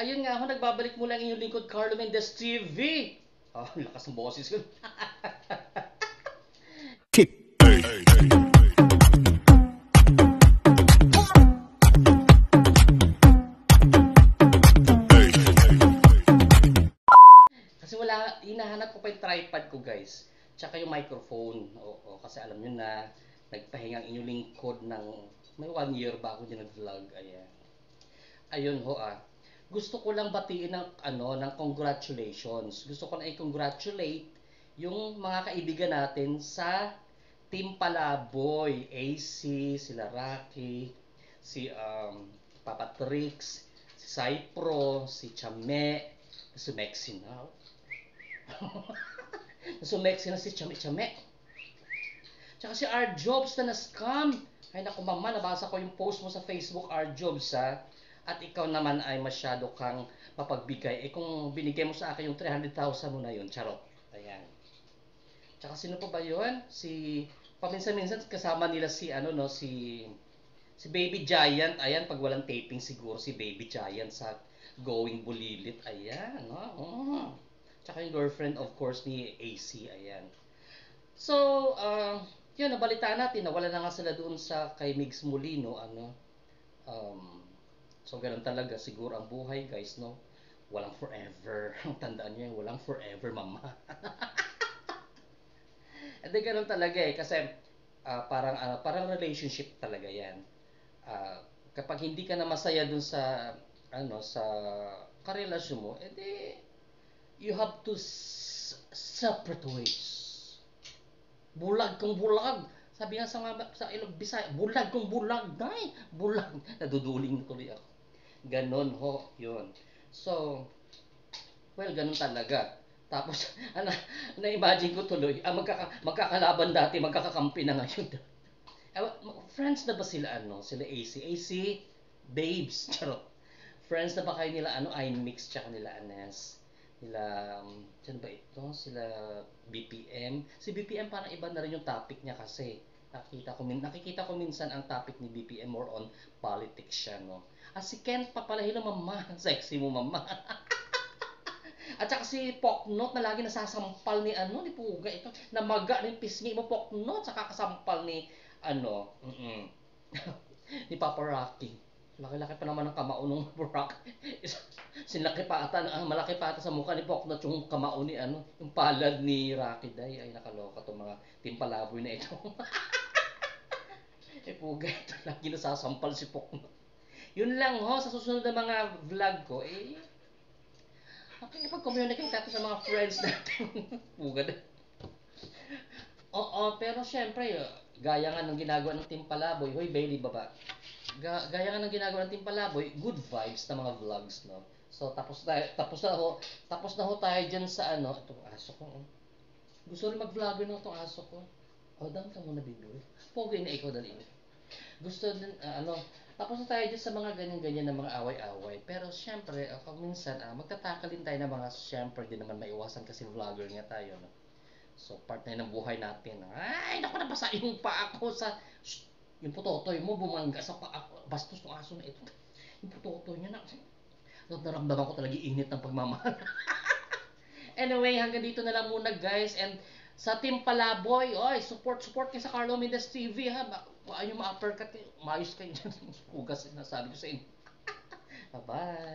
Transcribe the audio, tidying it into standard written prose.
Ayun nga ako, nagbabalik mula ang inyong lingkod, Carlo Mendez TV. Ah, lakas ng boses ko. Kasi wala, hinahanap ko pa yung tripod ko, guys. Tsaka yung microphone. Oo, kasi alam nyo na, nagpahinga ang inyong lingkod ng may 1 year ba ako din nag-vlog. Ayan. Ayun ho Gusto ko lang batiin ng ng congratulations. Gusto ko na i-congratulate yung mga kaibigan natin sa Team Palaboy, AC, sila Rocky, si Papa Trix, si Cypro, si Chame, si Mexi now. Sumexy na si Chame Chame. Tsaka si R. Jobs na na-scam. Ay naku mama, nabasa ko yung post mo sa Facebook, R. Jobs ha. At ikaw naman ay masyado kang mapagbigay. Eh kung binigay mo sa akin yung 300,000 mo na yun, charot. Ayan. Tsaka sino pa ba yun? Si, paminsan-minsan kasama nila si, si Baby Giant. Ayan, pag walang taping siguro si Baby Giant sa Going Bulilit. Ayan, no? Tsaka yung girlfriend of course ni AC. Ayan. So, yun, nabalitaan natin, nawala na nga sila doon sa kay Migs Molino, um, so ganun talaga siguro ang buhay, guys, no? Walang forever. Tandaan niyo, walang forever, mama. Hindi ganun talaga eh, kasi parang relationship talaga 'yan. Kapag hindi ka na masaya dun sa sa karelasyon mo, edi you have to separate ways. Bulag kung bulag. Sabi nga sa Ilog Bisaya, bulag kung bulag, day. Bulag. Naduduling na tuloy ako. Ganon ho, yun. So, well, ganon talaga. Tapos, na-imagine ko tuloy, magkakalaban dati, magkakakampi na ngayon. Friends na ba sila, sila AC? AC, babes, charot. Friends na ba kayo nila, iMix, tsaka nila Anes? Nila, saan ba ito? Sila BPM. Si BPM parang iba na rin yung topic niya kasi. Nakikita ko minsan ang topic ni BPM more on politics siya, no? Si Ken pa pala, hello mama. Sexy mo mama. At saka si Poknot na lagi nasasampal ni ni Puga ito. Namaga ng pisngi mo Poknot sa kakasampal ni ni Papa Rocky. Laki-laki pa naman ang kamao nung Rock. Sinlaki pa ata, malaki pa ata sa mukha ni Poknot yung kamao ni yung palad ni Rocky Day. Ay nakaloka tong mga timpalaboy na ito. Puga ito, lagi nasasampal si Poknot. Yun lang ho, sa susunod na mga vlog ko, makikipag-communicate natin sa mga friends natin. Puga na. Oo, pero syempre, gaya nga ng ginagawa ng Team Palaboy, hoy Bailey baba. Gaya nga ng ginagawa ng Team Palaboy, good vibes na mga vlogs, no? So, tapos na ho tayo dyan sa itong aso ko. Oh. Gusto rin mag-vlogger na itong aso ko. Down ka muna, baby. Pogi na ikaw dali. Gusto din, tapos na tayo dyan sa mga ganyan-ganyan na mga away-away. Pero syempre, kung minsan, magtatakalin tayo ng mga, syempre, di naman maiwasan kasi vlogger nga tayo, no? So, part na yun ng buhay natin. Ay, naku, nabasa yung paa ko sa... Shh, yung putotoy mo, bumangga sa paa ko. Bastos ng aso na ito. Yung putotoy niya na... Naramdaman ko talaga init ng pagmamahal. Anyway, hanggang dito na lang muna, guys. And sa Team Palaboy, support kayo sa Carlo Mendez TV, ha. Kung ayaw ma-uppercut, maayos kayo dyan. Hugas na sabi ko sa inyo. Bye-bye.